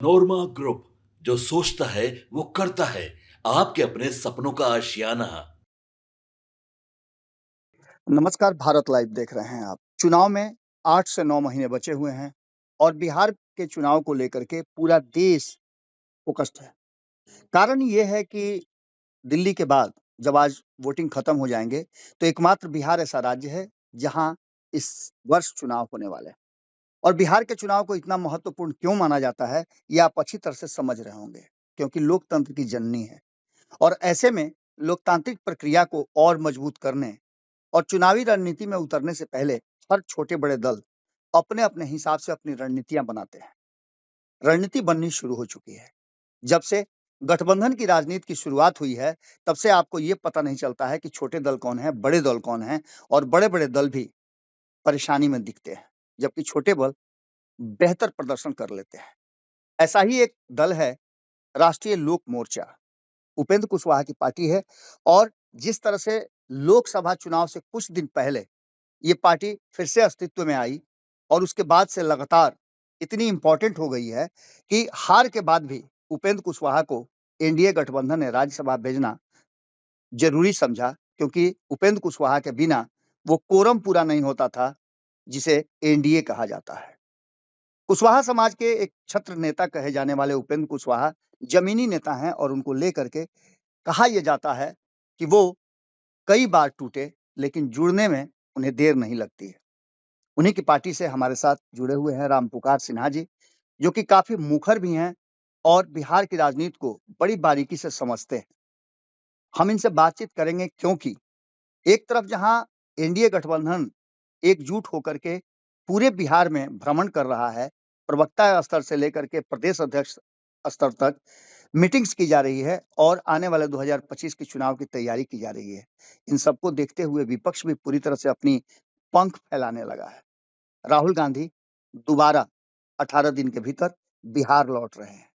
नोरमा group, जो सोचता है वो करता है। आपके अपने सपनों का आशियाना। नमस्कार, भारत लाइव देख रहे हैं आप। चुनाव में 8 से 9 महीने बचे हुए हैं और बिहार के चुनाव को लेकर के पूरा देश फोकस्ड है। कारण ये है कि दिल्ली के बाद जब आज वोटिंग खत्म हो जाएंगे, तो एकमात्र बिहार ऐसा राज्य है जहां इस वर्ष चुनाव होने वाले हैं। और बिहार के चुनाव को इतना महत्वपूर्ण क्यों माना जाता है, ये आप अच्छी तरह से समझ रहे होंगे, क्योंकि लोकतंत्र की जननी है। और ऐसे में लोकतांत्रिक प्रक्रिया को और मजबूत करने और चुनावी रणनीति में उतरने से पहले हर छोटे-बड़े दल अपने-अपने हिसाब से अपनी रणनीतियां बनाते हैं। रणनीति बननी शुरू हो चुकी है। जब से गठबंधन की राजनीति की शुरुआत हुई है, तब से आपको ये पता नहीं चलता है कि छोटे दल कौन हैं, बड़े दल कौन हैं और बड़े-बड़े दल भी परेशानी में दिखते हैं, जबकि छोटे दल बेहतर प्रदर्शन कर लेते हैं। ऐसा ही एक दल है राष्ट्रीय लोक मोर्चा, उपेंद्र कुशवाहा की पार्टी है। और जिस तरह से लोकसभा चुनाव से कुछ दिन पहले ये पार्टी फिर से अस्तित्व में आई और उसके बाद से लगातार इतनी इम्पोर्टेंट हो गई है कि हार के बाद भी उपेंद्र कुशवाहा को एनडीए गठबंधन ने राज्यसभा भेजना जरूरी समझा, क्योंकि उपेंद्र कुशवाहा के बिना वो कोरम पूरा नहीं होता था जिसे एनडीए कहा जाता है। कुशवाहा समाज के एक छत्र नेता कहे जाने वाले उपेंद्र कुशवाहा जमीनी नेता हैं और उनको लेकर के कहा यह जाता है कि वो कई बार टूटे, लेकिन जुड़ने में उन्हें देर नहीं लगती है। उन्हीं की पार्टी से हमारे साथ जुड़े हुए हैं रामपुकार सिन्हा जी, जो कि काफ़ी मुखर भी हैं और बिहार की राजनीति को बड़ी बारीकी से समझते हैं। हम इनसे बातचीत करेंगे क्योंकि एक तरफ जहां एनडीए गठबंधन एकजुट होकर के पूरे बिहार में भ्रमण कर रहा है, प्रवक्ता स्तर से लेकर के प्रदेश अध्यक्ष स्तर तक मीटिंग्स की जा रही है और आने वाले 2025 के चुनाव की तैयारी की जा रही है। इन सबको देखते हुए विपक्ष भी पूरी तरह से अपनी पंख फैलाने लगा है। राहुल गांधी दोबारा 18 दिन के भीतर बिहार लौट रहे हैं।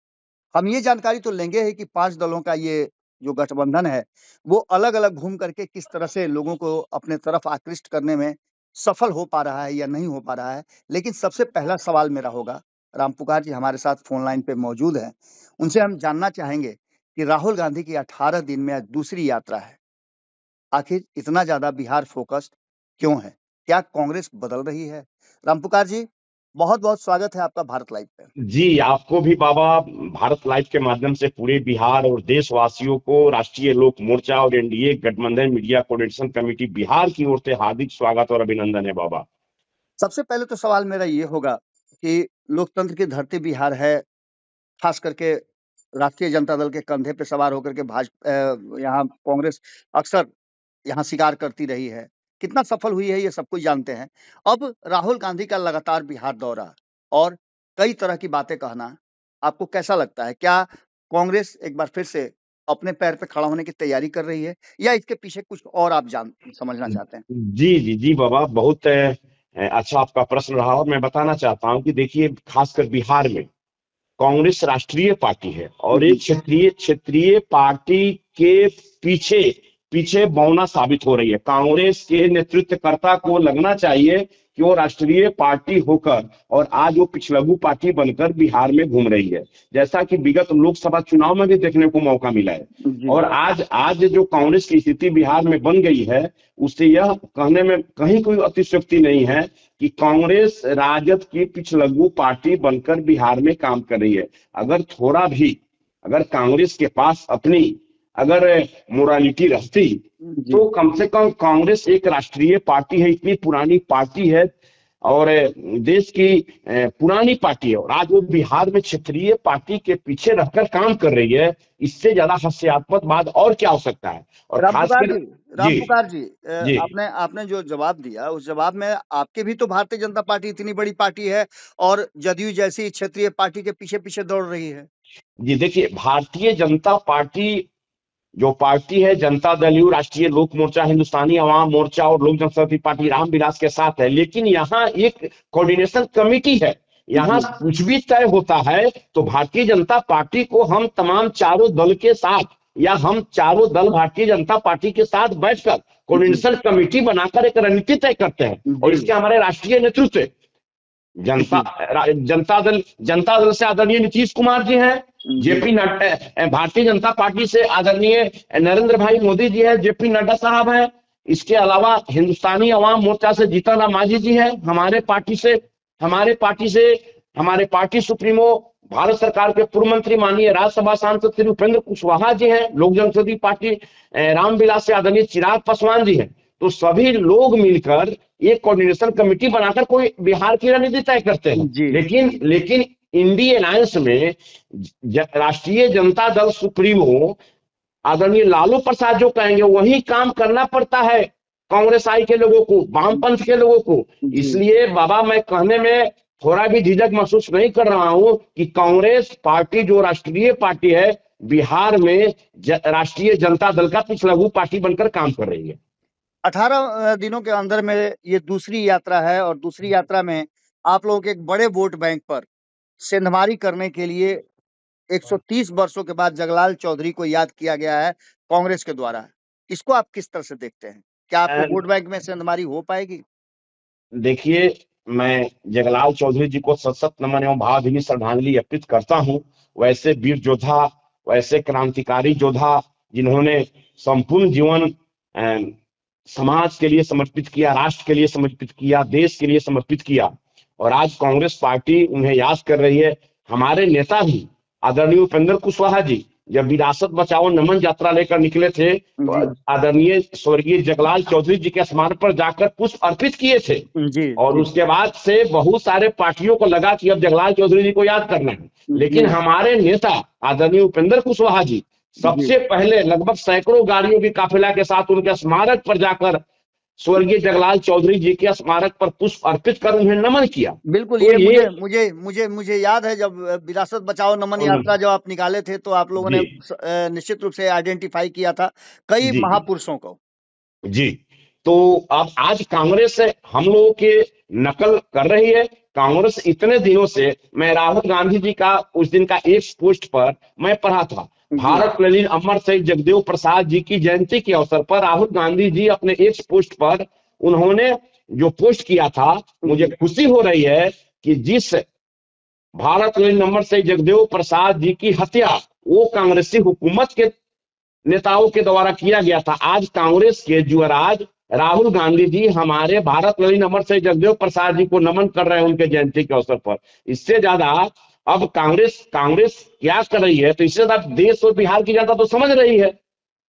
हम ये जानकारी तो लेंगे ही कि 5 दलों का ये जो गठबंधन है, वो अलग-अलग घूम करके किस तरह से लोगों को अपने तरफ आकृष्ट करने में सफल हो पा रहा है या नहीं हो पा रहा है। लेकिन सबसे पहला सवाल मेरा होगा, रामपुकार जी हमारे साथ फ़ोन लाइन पे मौजूद हैं। उनसे हम जानना चाहेंगे कि राहुल गांधी की 18 दिन में आज दूसरी यात्रा है। आखिर इतना ज़्यादा बिहार फ़ोकस्ड क्यों है? क्या कांग्रेस बदल रही है? रामपुकार जी, बहुत-बहुत स्वागत है आपका भारत लाइव पे। जी, आपको भी बाबा भारत लाइव के माध्यम से पूरे बिहार और देशवासियों को राष्ट्रीय लोक मोर्चा और एनडीए गठबंधन मीडिया कोऑर्डिनेशन कमेटी बिहार की ओर से हार्दिक स्वागत और अभिनंदन है बाबा। सबसे पहले तो सवाल मेरा ये होगा कि लोकतंत्र की धरती बिहार है, खास करके राष्ट्रीय जनता दल के कंधे पे सवार होकर के यहाँ कांग्रेस अक्सर यहाँ शिकार करती रही है। कितना सफल हुई है ये सब कोई जानते हैं। अब राहुल गांधी का लगातार बिहार दौरा और कई तरह की बातें कहना, आपको कैसा लगता है? क्या कांग्रेस एक बार फिर से अपने पैर पे खड़ा होने की तैयारी कर रही है या इसके पीछे कुछ और आप समझना चाहते हैं? जी बाबा, बहुत अच्छा आपका प्रश्न रहा और मैं बताना चाहता हूं कि देखिए, खासकर बिहार में कांग्रेस राष्ट्रीय पार्टी है और एक जी, क्षेत्रीय क्षेत्रीय पार्टी के पीछे पीछे बौना साबित हो रही है। कांग्रेस के नेतृत्वकर्ता को लगना चाहिए कि वो राष्ट्रीय पार्टी होकर और आज वो पिछलग्गू पार्टी बनकर बिहार में घूम रही है, जैसा कि विगत लोकसभा चुनाव में भी देखने को मौका मिला है। जी, और आज आज जो कांग्रेस की स्थिति बिहार में बन गई है, उससे यह कहने में कहीं कोई अतिशयोक्ति नहीं है कि कांग्रेस राजद की पिछलग्गू पार्टी बनकर बिहार में काम कर रही है। अगर थोड़ा भी अगर कांग्रेस के पास अपनी अगर मोरालिटी रहती, जी। तो कम से कम कांग्रेस एक राष्ट्रीय पार्टी है, इतनी पुरानी पार्टी है और देश की पुरानी पार्टी है और आज वो बिहार में क्षेत्रीय पार्टी के पीछे रहकर काम कर रही है। इससे ज्यादा हास्यास्पद बात और क्या हो सकता है? और रामपुकार खासकर जी, जी रामपुकार जी, जी आपने आपने जो जवाब दिया, उस जवाब में आपके भी तो भारतीय जनता पार्टी इतनी बड़ी पार्टी है और जदयू जैसी क्षेत्रीय पार्टी के पीछे-पीछे दौड़ रही है। जी, देखिए, भारतीय जनता पार्टी जो पार्टी है, जनता दल यू, राष्ट्रीय लोक मोर्चा, हिंदुस्तानी अवाम मोर्चा और लोक जनशक्ति पार्टी रामविलास के साथ है, लेकिन यहाँ एक कोऑर्डिनेशन कमेटी है। यहाँ जी, कुछ भी तय होता है तो भारतीय जनता पार्टी को हम तमाम चारों दल के साथ या हम चारों दल भारतीय जनता पार्टी के साथ बैठकर जी, कोऑर्डिनेशन कमेटी बनाकर एक रणनीति तय करते हैं और जी। इसके हमारे राष्ट्रीय नेतृत्व है। जनता दल से आदरणीय नीतीश कुमार जी हैं, जी जेपी नड्डा, भारतीय जनता पार्टी से आदरणीय नरेंद्र भाई मोदी जी हैं, जेपी नड्डा साहब हैं। इसके अलावा हिंदुस्तानी अवाम मोर्चा से जीतन राम मांझी जी हैं। हमारे पार्टी सुप्रीमो भारत सरकार के पूर्व मंत्री माननीय राज्यसभा सांसद श्री उपेंद्र कुशवाहा जी हैं। लोक जनशक्ति पार्टी रामविलास से आदरणीय चिराग पासवान जी हैं। तो सभी लोग मिलकर एक कोऑर्डिनेशन कमेटी बनाकर कोई बिहार की रणनीति तय करते हैं। जी लेकिन इंडी अलायंस में राष्ट्रीय जनता दल सुप्रीमो आदरणीय लालू प्रसाद जो कहेंगे वही काम करना पड़ता है कांग्रेस आई के लोगों को, वामपंथ के लोगों को। जी इसलिए बाबा मैं कहने में थोड़ा भी झिझक महसूस नहीं कर रहा हूं कि कांग्रेस पार्टी जो राष्ट्रीय पार्टी है बिहार में राष्ट्रीय जनता दल का पिछलग्गू पार्टी बनकर काम कर रही है। 18 दिनों के अंदर में ये दूसरी यात्रा है और दूसरी यात्रा में आप लोगों के एक बड़े वोट बैंक पर सेंधमारी करने के लिए 130 वर्षों के बाद जगलाल चौधरी को याद किया गया है कांग्रेस के द्वारा। इसको आप किस तरह से देखते हैं? क्या आपको वोट बैंक में सेंधमारी हो पाएगी? देखिए, मैं जगलाल चौधरी जी को सत सत नमन एवं भावभीनी श्रद्धांजलि अर्पित करता हूं। वैसे वीर योद्धा, वैसे क्रांतिकारी योद्धा जिन्होंने संपूर्ण जीवन समाज के लिए समर्पित किया, राष्ट्र के लिए समर्पित किया, देश के लिए समर्पित किया, और आज कांग्रेस पार्टी उन्हें याद कर रही है। हमारे नेता भी आदरणीय उपेंद्र कुशवाहा जी जब विरासत बचाओ नमन यात्रा लेकर निकले थे तो आदरणीय स्वर्गीय जगलाल चौधरी जी के स्मारक पर जाकर पुष्प अर्पित किए थे। जी और उसके बाद से बहुत सारे पार्टियों को लगा कि अब जगलाल चौधरी जी को याद करना है, लेकिन हमारे नेता आदरणीय उपेंद्र कुशवाहा जी सबसे पहले लगभग सैकड़ों गाड़ियों की काफिला के साथ उनके स्मारक पर जाकर स्वर्गीय जगलाल चौधरी जी के स्मारक पर पुष्प अर्पित कर उन्हें नमन किया। बिल्कुल। तो ये मुझे याद है जब विरासत बचाओ नमन यात्रा जब आप निकाले थे तो आप लोगों ने निश्चित रूप से आइडेंटिफाई किया था कई महापुरुषों को। जी, तो अब आज कांग्रेस हम लोगों के नकल कर रही है। कांग्रेस इतने दिनों से, मैं राहुल गांधी जी का उस दिन का एक पोस्ट पर मैं पढ़ा था, भारत ललीन अमर शहीद जगदेव प्रसाद जी की जयंती के अवसर पर राहुल गांधी जी अपने एक पोस्ट पर उन्होंने जो पोस्ट किया था, मुझे खुशी हो रही है कि जिस भारत ललीन अमर शहीद जगदेव प्रसाद जी की हत्या वो कांग्रेसी हुकूमत के नेताओं के द्वारा किया गया था, आज कांग्रेस के युवराज राहुल गांधी जी हमारे भारत ललीन अमर शहीद जगदेव प्रसाद जी को नमन कर रहे हैं उनके जयंती के अवसर पर। इससे ज्यादा अब कांग्रेस क्या कर रही है, तो इससे ज्यादा देश और बिहार की जनता तो समझ रही है।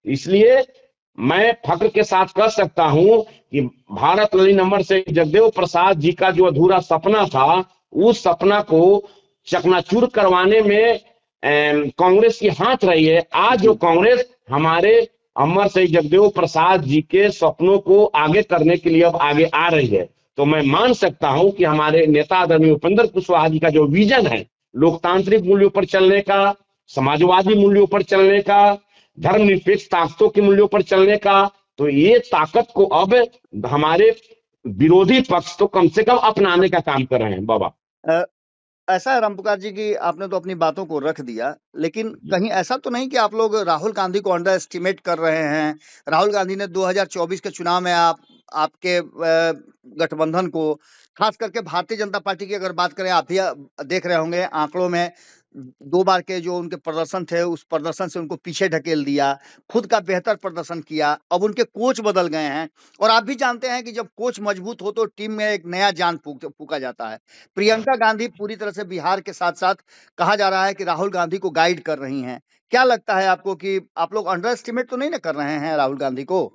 इसलिए मैं फख्र के साथ कह सकता हूं कि भारत ललीन अमर शहीद जगदेव प्रसाद जी का जो अधूरा सपना था, उस सपना को चकनाचूर करवाने में कांग्रेस की हाथ रही है। आज जो कांग्रेस हमारे अमर शहीद जगदेव प्रसाद जी के सपनों को आगे करने के लिए अब आगे आ रही है, तो मैं मान सकता हूं कि हमारे नेता आदरणीय उपेंद्र कुशवाहा जी का जो विजन है लोकतांत्रिक मूल्यों पर चलने का, समाजवादी मूल्यों पर चलने का, धर्मनिरपेक्ष ताकतों के मूल्यों पर चलने का, तो ये ताकत को अब हमारे विरोधी पक्ष तो कम से कम अपनाने का काम कर रहे हैं। बाबा ऐसा है रामपुकार जी की आपने तो अपनी बातों को रख दिया, लेकिन कहीं ऐसा तो नहीं कि आप लोग राहुल गांधी को अंडर एस्टिमेट कर रहे हैं? राहुल गांधी ने 2024 के चुनाव में आपके गठबंधन को, खास करके भारतीय जनता पार्टी की अगर बात करें, आप भी देख रहे होंगे आंकड़ों में 2 बार के जो उनके प्रदर्शन थे उस प्रदर्शन से उनको पीछे ढकेल दिया, खुद का बेहतर प्रदर्शन किया। अब उनके कोच बदल गए हैं और आप भी जानते हैं कि जब कोच मजबूत हो तो टीम में एक नया जान फूका जाता है। प्रियंका गांधी पूरी तरह से बिहार के साथ साथ कहा जा रहा है कि राहुल गांधी को गाइड कर रही हैं। क्या लगता है आपको कि आप लोग अंडर एस्टिमेट तो नहीं ना कर रहे हैं राहुल गांधी को?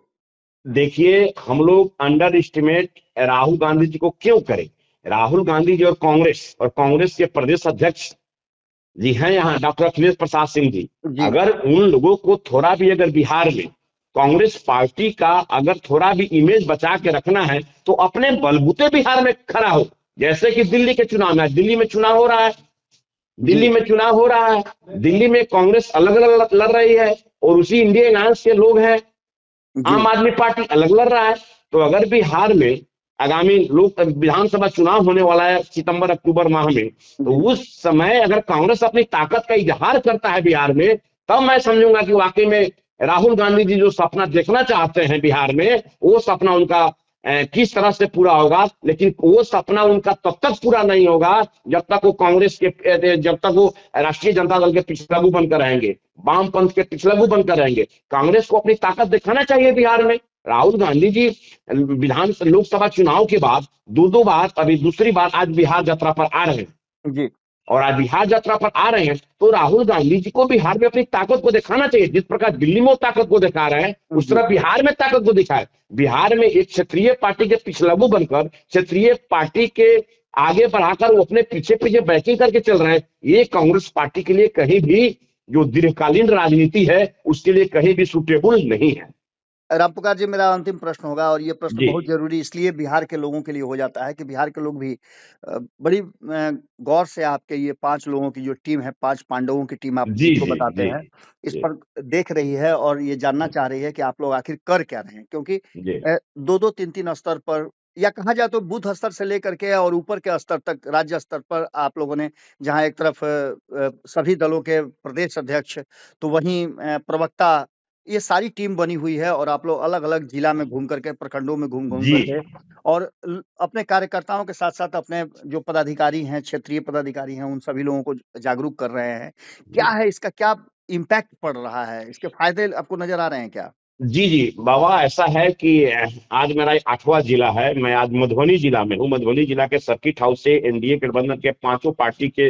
देखिए, हम लोग अंडर एस्टिमेट राहुल गांधी जी को क्यों करें? राहुल गांधी जी और कांग्रेस के प्रदेश अध्यक्ष जी हैं यहाँ डॉक्टर अखिलेश प्रसाद सिंह जी, अगर उन लोगों को थोड़ा भी अगर बिहार में कांग्रेस पार्टी का अगर थोड़ा भी इमेज बचा के रखना है तो अपने बलबूते बिहार में खड़ा हो। जैसे कि दिल्ली के चुनाव में, दिल्ली में चुनाव हो रहा है, दिल्ली में कांग्रेस अलग अलग लड़ रही है और उसी इंडिया अलायंस के लोग हैं, आम आदमी पार्टी अलग लड़ रहा है। तो अगर बिहार में आगामी लोक विधानसभा चुनाव होने वाला है सितंबर अक्टूबर माह में, तो उस समय अगर कांग्रेस अपनी ताकत का इजहार करता है बिहार में, तब मैं समझूंगा कि वाकई में राहुल गांधी जी जो सपना देखना चाहते हैं बिहार में, वो सपना उनका किस तरह से पूरा होगा, लेकिन वो सपना उनका तब तक पूरा नहीं होगा जब तक वो कांग्रेस के जब तक वो राष्ट्रीय जनता दल के पिछलग्गू बनकर रहेंगे, वामपंथ के पिछलग्गू बनकर रहेंगे। कांग्रेस को अपनी ताकत दिखाना चाहिए बिहार में। राहुल गांधी जी विधान लोकसभा चुनाव के बाद दो बार, अभी दूसरी बार आज बिहार यात्रा पर आ रहे हैं, जी और आज बिहार यात्रा पर आ रहे हैं, तो राहुल गांधी जी को बिहार में अपनी ताकत को दिखाना चाहिए। जिस प्रकार दिल्ली में वो ताकत को दिखा रहे हैं, उस जी तरह बिहार में ताकत को दिखाए। बिहार में एक क्षेत्रीय पार्टी के पिछलग्गू बनकर क्षेत्रीय पार्टी के आगे बढ़ाकर वो अपने पीछे पीछे बैटिंग करके चल रहे हैं। ये कांग्रेस पार्टी के लिए कहीं भी, जो दीर्घकालीन राजनीति है, उसके लिए कहीं भी सुटेबल नहीं है। रामपुकार जी, मेरा अंतिम प्रश्न होगा और ये प्रश्न जी बहुत जरूरी इसलिए बिहार के लोगों के लिए हो जाता है कि बिहार के लोग भी बड़ी गौर से आपके ये 5 लोगों की जो टीम है, 5 पांडवों की टीम आप जी जिसको जी बताते जी हैं, इस जी पर देख रही है और ये जानना चाह रही है कि आप लोग आखिर कर क्या रहे हैं, क्योंकि जी 2-2 3-3 स्तर पर, या कहा जाए तो बूथ स्तर से लेकर के और ऊपर के स्तर तक, राज्य स्तर पर आप लोगों ने, जहां एक तरफ सभी दलों के प्रदेश अध्यक्ष, तो वहीं प्रवक्ता, ये सारी टीम बनी हुई है और आप लोग अलग-अलग जिला में घूम करके, प्रखंडों में घूम-घूम जी करके और अपने कार्यकर्ताओं के साथ-साथ अपने जो पदाधिकारी हैं, क्षेत्रीय पदाधिकारी हैं, उन सभी लोगों को जागरूक कर रहे हैं। क्या जी है इसका, क्या इम्पैक्ट पड़ रहा है? इसके फायदे आपको नज़र आ रहे हैं क्या? जी जी बाबा, ऐसा है कि आज मेरा 8वां जिला है। मैं आज मधुबनी जिला में हूँ। मधुबनी जिला के सर्किट हाउस से एनडीए गठबंधन के पांचों पार्टी के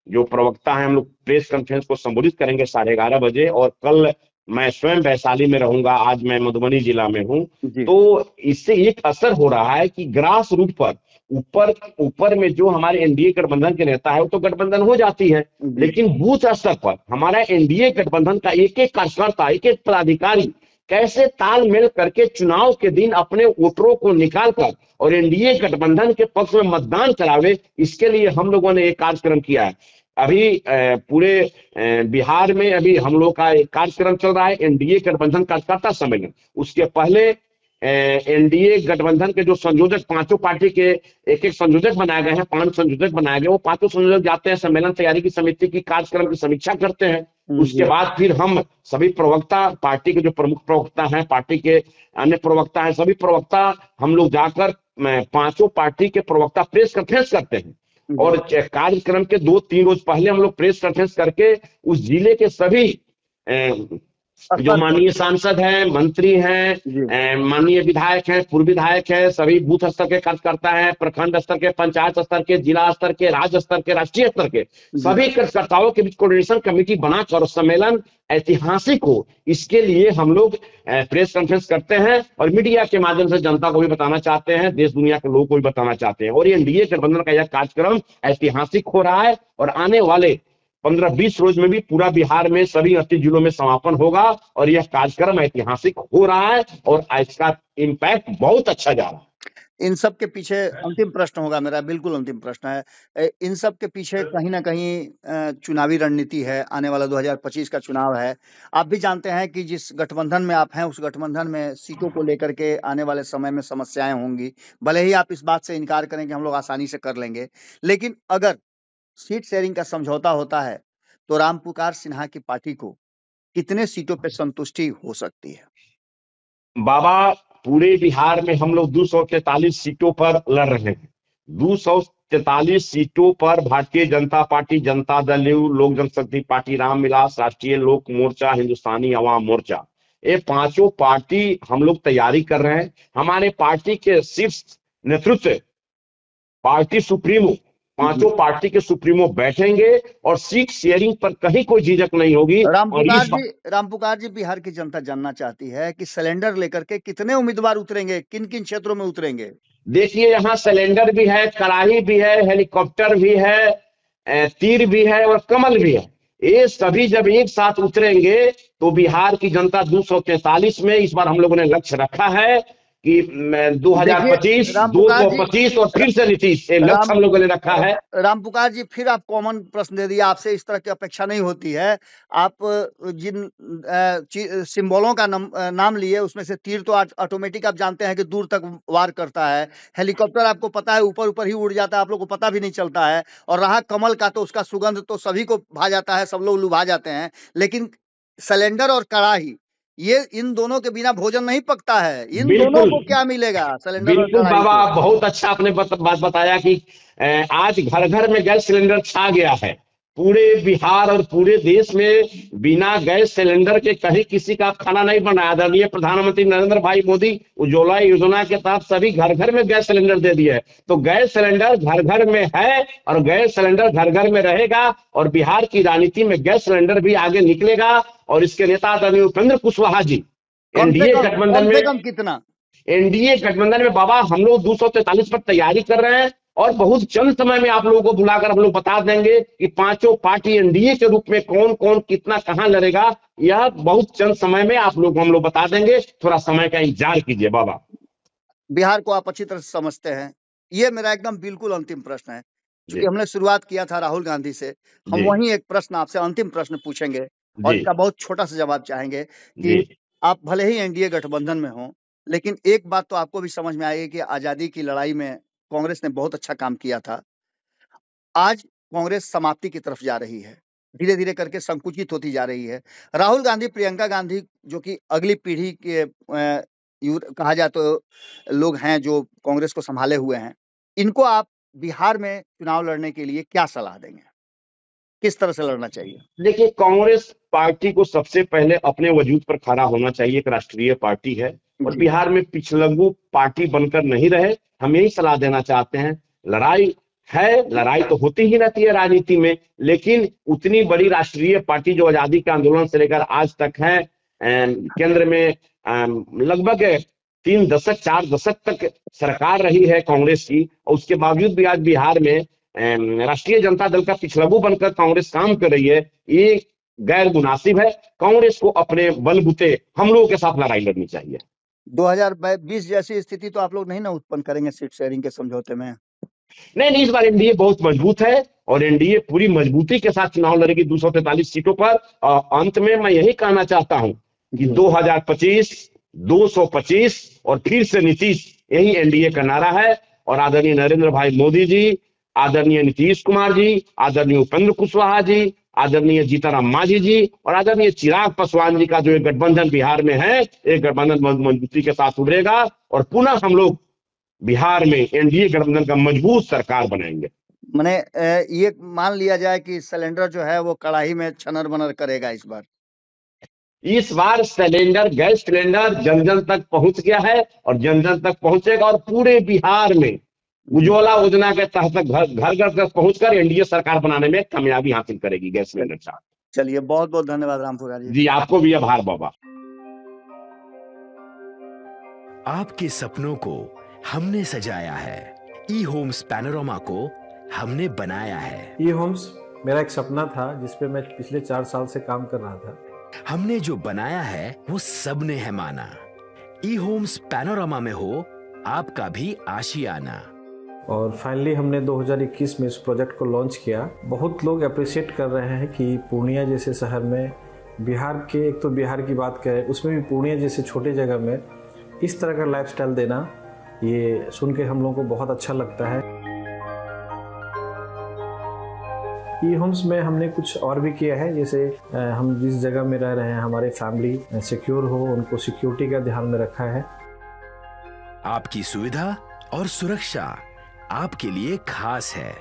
जो प्रवक्ता हैं, हम लोग प्रेस कॉन्फ्रेंस को संबोधित करेंगे 11:30 बजे, और कल मैं स्वयं वैशाली में रहूंगा। आज मैं मधुबनी जिला में हूँ। जी, तो इससे एक असर हो रहा है कि ग्रास रूट पर, ऊपर ऊपर में जो हमारे एनडीए गठबंधन के नेता है, वो तो गठबंधन हो जाती है, जी, लेकिन बूथ स्तर पर हमारा एनडीए गठबंधन का एक एक कार्यकर्ता, एक एक पदाधिकारी कैसे तालमेल करके चुनाव के दिन अपने वोटरों को निकालकर और एनडीए गठबंधन के पक्ष में मतदान करावे, इसके लिए हम लोगों ने एक कार्यक्रम किया है। अभी पूरे बिहार में अभी हम लोग का एक कार्यक्रम चल रहा है, एनडीए गठबंधन कार्यकर्ता सम्मेलन। उसके पहले एनडीए गठबंधन के जो संयोजक, पांचों पार्टी के एक एक संयोजक बनाए गए हैं, 5 संयोजक बनाए गए, वो पांचों संयोजक जाते हैं सम्मेलन तैयारी की समिति की कार्यक्रम की समीक्षा करते हैं। उसके जी, बाद फिर हम सभी प्रवक्ता, पार्टी के जो प्रमुख प्रवक्ता हैं, पार्टी के अन्य प्रवक्ता हैं, सभी प्रवक्ता हम लोग जाकर पांचों पार्टी के प्रवक्ता प्रेस कॉन्फ्रेंस करते हैं। जी, और कार्यक्रम के 2-3 रोज पहले हम लोग प्रेस कॉन्फ्रेंस करके उस जिले के सभी जो स्तर पर। माननीय सांसद हैं, मंत्री हैं, जी, माननीय विधायक हैं, पूर्व विधायक हैं, सभी बूथ स्तर के कार्यकर्ता हैं, प्रखंड स्तर के, पंचायत स्तर के, जिला स्तर के, राज्य स्तर के, राष्ट्रीय स्तर के जी, सभी कार्यकर्ताओं के बीच कोऑर्डिनेशन कमेटी बनाकर सम्मेलन ऐतिहासिक हो, इसके लिए हम लोग प्रेस कॉन्फ्रेंस करते हैं और मीडिया के माध्यम से जनता को भी बताना चाहते हैं, देश दुनिया के लोगों को भी बताना चाहते हैं। और ये एनडीए गठबंधन का यह कार्यक्रम ऐतिहासिक हो रहा है और आने वाले 15-20 रोज में भी पूरा बिहार में सभी 38 जिलों में समापन होगा, और यह कार्यक्रम ऐतिहासिक हो रहा है और इसका इम्पैक्ट बहुत अच्छा जा रहा है। इन सब के पीछे अंतिम प्रश्न होगा मेरा, बिल्कुल अंतिम प्रश्न है। इन सब के पीछे कहीं न कहीं चुनावी रणनीति है, आने वाला 2025 का चुनाव है। आप भी जानते हैं कि जिस गठबंधन में आप हैं, उस गठबंधन में सीटों को लेकर के आने वाले समय में समस्याएँ होंगी। भले ही आप इस बात से इनकार करें कि हम लोग आसानी से कर लेंगे, लेकिन अगर सीट शेयरिंग का समझौता होता है, तो रामपुकार सिन्हा की पार्टी को कितने सीटों पे संतुष्टि हो सकती है? बाबा, पूरे बिहार में हम लोग 243 सीटों पर लड़ रहे हैं। 243 सीटों पर भारतीय जनता पार्टी, जनता दल यू, लोक जनशक्ति पार्टी, रामविलास, राष्ट्रीय लोक मोर्चा, हिंदुस्तानी अवाम मोर्चा, ये पांचों पार्टी हम लोग तैयारी कर रहे हैं। हमारे पार्टी के शीर्ष नेतृत्व, पार्टी सुप्रीमो, जी। पांचों पार्टी के सुप्रीमो बैठेंगे और सीट शेयरिंग पर कहीं कोई झिझक नहीं होगी। और इस रामपुकार जी, बिहार की जनता जानना चाहती है कि सिलेंडर लेकर के कितने उम्मीदवार उतरेंगे, किन-किन क्षेत्रों में उतरेंगे? देखिए, यहाँ सिलेंडर भी है, कड़ाही भी है, हेलीकॉप्टर भी है, तीर भी है और कमल भी है। ये सभी जब एक साथ उतरेंगे तो बिहार की जनता 243 में, इस बार हम लोगों ने लक्ष्य रखा है कि देखिए 2025, रामपुकार जी 225 और फिर से नीतीश, ये लक्ष्य राम हम लोगों ने रखा है। रामपुकार जी, फिर आप कॉमन प्रश्न दे दिए, आपसे इस तरह की अपेक्षा नहीं होती है। आप जिन सिंबलों का नाम लिए, उसमें से तीर तो ऑटोमेटिक आप जानते हैं कि दूर तक वार करता है। हेलीकॉप्टर आपको पता है ऊपर-ऊपर ही उड़ जाता है, आप लोग को पता भी नहीं चलता है। और रहा कमल का, तो उसका सुगंध तो सभी को भा जाता है, सब लोग लुभा जाते हैं। लेकिन सिलेंडर और कड़ाही, ये इन दोनों के बिना भोजन नहीं पकता है। इन दोनों बिल्कुल को क्या मिलेगा सिलेंडर और बिल्कुल कढ़ाई बाबा, से? बहुत अच्छा आपने बात बताया कि आज घर घर में गैस सिलेंडर छा गया है। पूरे बिहार और पूरे देश में बिना गैस सिलेंडर के कहीं किसी का खाना नहीं बना। आदरणीय प्रधानमंत्री नरेंद्र भाई मोदी उज्ज्वला योजना के तहत सभी घर घर में गैस सिलेंडर दे दिए है। तो गैस सिलेंडर घर घर में है और गैस सिलेंडर घर घर में रहेगा और बिहार की राजनीति में गैस सिलेंडर भी आगे निकलेगा। और इसके नेता आदरणीय उपेंद्र कुशवाहा जी एनडीए गठबंधन कम से में कम कितना? एनडीए गठबंधन में बाबा हम लोग 243 पर तैयारी कर रहे हैं और बहुत चंद समय में आप लोगों को बुलाकर हम लोग बता देंगे कि पांचों पार्टी एनडीए के रूप में कौन कौन कितना कहां लड़ेगा। यह बहुत चंद समय में आप लोग हम लोग बता देंगे। थोड़ा समय का इंतजार कीजिए बाबा। बिहार को आप अच्छी तरह से समझते हैं। ये मेरा एकदम बिल्कुल अंतिम प्रश्न है, क्योंकि जी हमने शुरुआत किया था राहुल गांधी से। हम जी वही एक प्रश्न आपसे अंतिम प्रश्न पूछेंगे और जी इसका बहुत छोटा सा जवाब चाहेंगे जी कि आप भले ही एनडीए गठबंधन में हो, लेकिन एक बात तो आपको भी समझ में आएगी कि आजादी की लड़ाई में कांग्रेस ने बहुत अच्छा काम किया था। आज कांग्रेस समाप्ति की तरफ जा रही है, धीरे धीरे करके संकुचित होती जा रही है। राहुल गांधी, प्रियंका गांधी, जो कि अगली पीढ़ी के कहा जाए तो लोग हैं जो कांग्रेस को संभाले हुए हैं, इनको आप बिहार में चुनाव लड़ने के लिए क्या सलाह देंगे? किस तरह से लड़ना चाहिए? देखिए, कांग्रेस पार्टी को सबसे पहले अपने वजूद पर खड़ा होना चाहिए। एक राष्ट्रीय पार्टी है और जी। बिहार में पिछलग्गू पार्टी बनकर नहीं रहे। हम यही सलाह देना चाहते हैं। लड़ाई है, लड़ाई तो होती ही रहती है राजनीति में, लेकिन उतनी बड़ी राष्ट्रीय पार्टी जो आजादी के आंदोलन से लेकर आज तक है, केंद्र में लगभग 3 दशक 4 दशक तक सरकार रही है कांग्रेस की, और उसके बावजूद भी आज बिहार में राष्ट्रीय जनता दल का पिछलग्गू बनकर कांग्रेस काम कर रही है। ये गैर मुनासिब है। कांग्रेस को अपने बलबूते हम लोगों के साथ लड़ाई लड़नी चाहिए। 2020 जैसी स्थिति तो आप लोग नहीं ना उत्पन्न करेंगे सीट शेयरिंग के समझौते में? नहीं, इस बार एनडीए बहुत मजबूत है और एनडीए पूरी मजबूती के साथ चुनाव लड़ेगी 243 सीटों पर। और अंत में मैं यही कहना चाहता हूं कि 2025, 225 और फिर से नीतीश, यही एनडीए का नारा है। और आदरणीय नरेंद्र भाई मोदी जी, आदरणीय नीतीश कुमार जी, आदरणीय उपेंद्र कुशवाहा जी, आदरणीय जीतनराम मांझी जी और आदरणीय चिराग पासवान जी का जो एक गठबंधन बिहार में है, एक गठबंधन मजबूती के साथ उभरेगा और पुनः हम लोग बिहार में एनडीए गठबंधन का मजबूत सरकार बनाएंगे। मैंने ये मान लिया जाए कि सिलेंडर जो है वो कड़ाही में छनर बनर करेगा इस बार? इस बार सिलेंडर, गैस सिलेंडर जन जन तक पहुंच गया है और जन जन तक पहुंचेगा और पूरे बिहार में उज्ज्वला योजना के तहत घर घर तक पहुंचकर एनडीए सरकार बनाने में कामयाबी हासिल करेगी गैस सिलेंडर साहब। चलिए, बहुत बहुत धन्यवाद रामपुरा जी। जी, आपको भी आभार बाबा। आपके सपनों को हमने सजाया है, ई होम्स पैनोरमा को हमने बनाया है। ई होम्स मेरा एक सपना था जिसपे मैं पिछले 4 साल से काम कर रहा था। हमने जो बनाया है वो सबने है माना। ई होम्स पैनोरमा में हो आपका भी आशियाना। और फाइनली हमने 2021 में इस प्रोजेक्ट को लॉन्च किया। बहुत लोग अप्रिशिएट कर रहे हैं कि पूर्णिया जैसे शहर में, बिहार के, एक तो बिहार की बात करें उसमें भी पूर्णिया जैसे छोटे जगह में इस तरह का लाइफस्टाइल देना, ये सुन के हम लोगों को बहुत अच्छा लगता है। ई होम्स में हमने कुछ और भी किया है, जैसे हम जिस जगह में रह रहे हैं हमारे फैमिली सिक्योर हो, उनको सिक्योरिटी का ध्यान में रखा है। आपकी सुविधा और सुरक्षा आपके लिए खास है,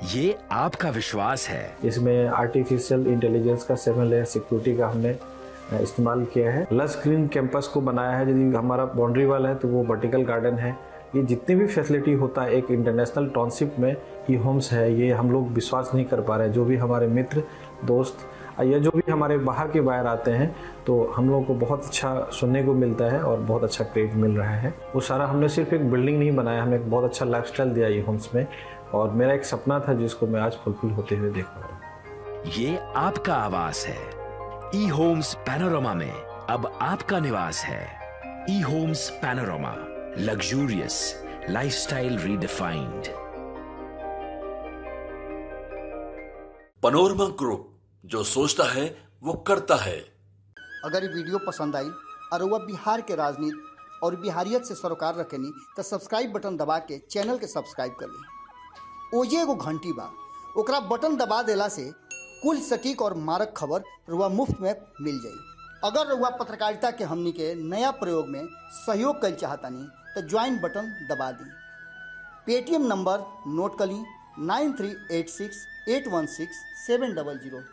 ये आपका विश्वास है। इसमें आर्टिफिशियल इंटेलिजेंस का 7 लेयर सिक्योरिटी का हमने इस्तेमाल किया है। लस ग्रीन कैंपस को बनाया है। यदि हमारा बाउंड्री वाल है तो वो वर्टिकल गार्डन है। ये जितनी भी फैसिलिटी होता है एक इंटरनेशनल टाउनशिप में, ई होम्स है, ये हम लोग विश्वास नहीं कर पा रहे हैं। जो भी हमारे मित्र, दोस्त या जो भी हमारे बाहर के बाहर आते हैं तो हम लोगों को बहुत अच्छा सुनने को मिलता है और बहुत अच्छा क्रेडिट मिल रहा है। वो सारा हमने सिर्फ एक बिल्डिंग नहीं बनाया, हमें एक बहुत अच्छा लाइफस्टाइल दिया ई होम्स में, और मेरा एक सपना था जिसको मैं आज फुलफिल होते हुए देख पा रहा हूँ। ये आपका आवास है। ई होम्स पैनोरमा में अब आपका निवास है। E Homes Panorama, luxurious lifestyle redefined. Panorama Group, जो सोचता है वो करता है। अगर ये वीडियो पसंद आई और वह बिहार के राजनीति और बिहारियत से सरोकार रखेनी तो सब्सक्राइब बटन दबा के चैनल के सब्सक्राइब कर ली। ओजे एगो घंटी बा, ओकरा बटन दबा देला से कुल सटीक और मारक खबर रुआ मुफ्त में मिल जाई। अगर रउआ पत्रकारिता के हमनी के नया प्रयोग में सहयोग कर चाहतानी तो ज्वाइन बटन दबा दी। पेटीएम नंबर नोट कर ली 9386816700।